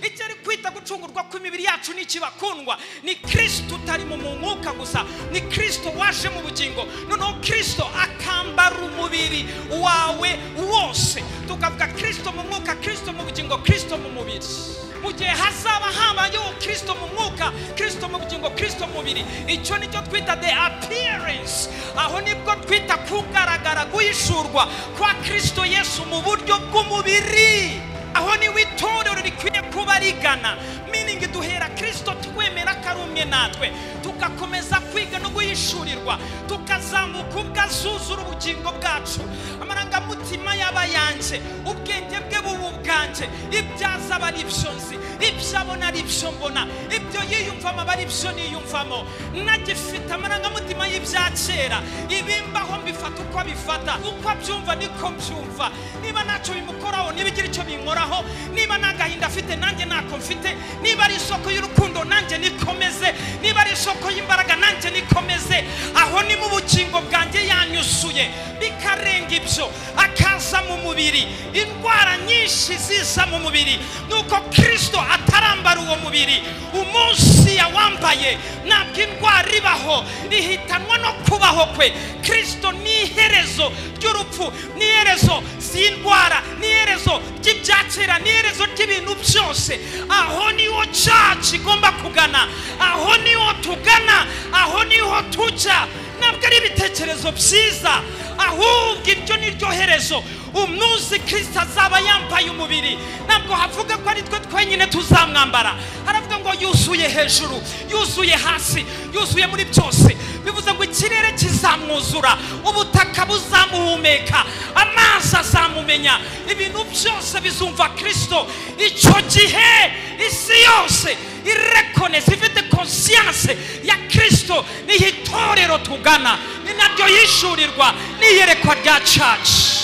icyo ari kwita gucungurwa kw'imibiri yacu n'ikibakundwa ni Kristo utari mu mwuka gusa, ni Kristo waje mu bugingo, noneho Kristo akambara umubiri wawe wose. Tukavuga Kristo mu mwuka, Kristo mu bugingo, Kristo mu mubiri. Mu gihe hazaba habayeho Kristo mu mwuka, Kristo mu bugingo, Kristo mu mubiri, icyo nicyo twita the appearance. Aho nibwo twita kugaragara, guhishurwa kwa Kristo Yesu mu buryo bw'umubiri. Aho ni witorero rikwiye kuba rigana, meaning duhera Kristo twemera karumwe natwe, tugakomeza kwiga no guhishurirwa, tukazamuka ubwazuzura ubugingo bwacu, amarangamutima y'abayanje, ubwenge bwe bubu bwanje, ibyaza bari byo nzi, ibyabona ari byo mbona, ibyo yiyumvamo bari byo niyumvamo, nagifite amarangamutima y'ibyakera, ibimbaho mbifata uko bifata, uko byumva niko byumva, niba ntacyo bimukoraho nibigira icyo binkoraho, niba nagahinda afite nanjye nako mfite, niba ari isoko y'urukundo nanjye nikomeze, niba ari isoko y'imbaraga nanjye nikomeze. Aho ni mu bugingo bwanjye yanyusuye bikarenga ibyo, akaza mu mubiri. Indwara nyinshi ziza mu mubiri nuko Kristo atarambara uwo mubiri. Umunsi yawambaye ntabwo indwara ibaho, ihitanwa no kubaho kwe. Kristo ni iherezo ry'urupfu, ni iherezo z'indwara, ni iherezo ry'ibyakera, ni iherezo ry'ibintu byose. Aho niho church igomba kugana, aho niho tugana, aho niho tujya. Ntabwo ari ibitekerezo byiza, ahubwo iryo ni ryo herezo. Umunsi Kristo azaba yambaye umubiri, ntabwo havuga ko ari twe twenyine tuzamwambara, haravuga ngo yuzuye hejuru, yuzuye hasi, yuzuye muri byose. Bivuze ngo ikirere kizamwuzura, ubutaka buzamuhumeka, amazi azamumenya, ibintu byose bizumva Kristo. Icyo gihe isi yose irekoneze, ifite conscience ya Kristo. Ni itorero tugana, ni naryo yishurirwa, ni iyerekwa rya church.